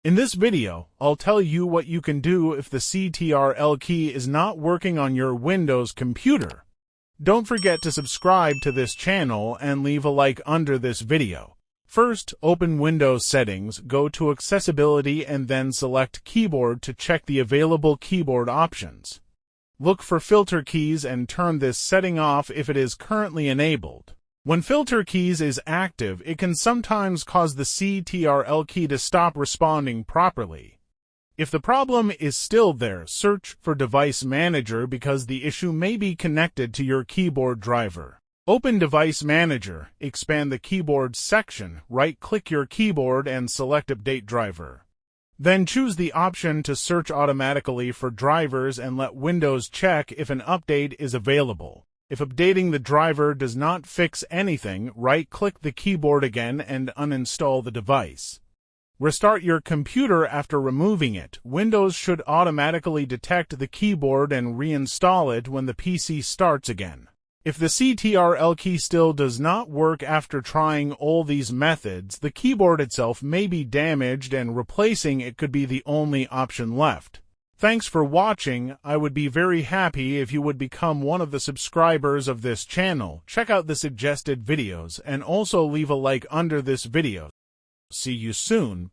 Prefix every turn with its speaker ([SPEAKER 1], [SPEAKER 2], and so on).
[SPEAKER 1] In this video, I'll tell you what you can do if the Ctrl key is not working on your Windows computer. Don't forget to subscribe to this channel and leave a like under this video. First, open Windows Settings, go to Accessibility and then select Keyboard to check the available keyboard options. Look for filter keys and turn this setting off if it is currently enabled. When filter keys is active, it can sometimes cause the Ctrl key to stop responding properly. If the problem is still there, search for Device Manager because the issue may be connected to your keyboard driver. Open Device Manager, expand the Keyboard section, right-click your keyboard and select Update Driver. Then choose the option to search automatically for drivers and let Windows check if an update is available. If updating the driver does not fix anything, right-click the keyboard again and uninstall the device. Restart your computer after removing it. Windows should automatically detect the keyboard and reinstall it when the PC starts again. If the Ctrl key still does not work after trying all these methods, the keyboard itself may be damaged and replacing it could be the only option left. Thanks for watching. I would be very happy if you would become one of the subscribers of this channel. Check out the suggested videos and also leave a like under this video. See you soon.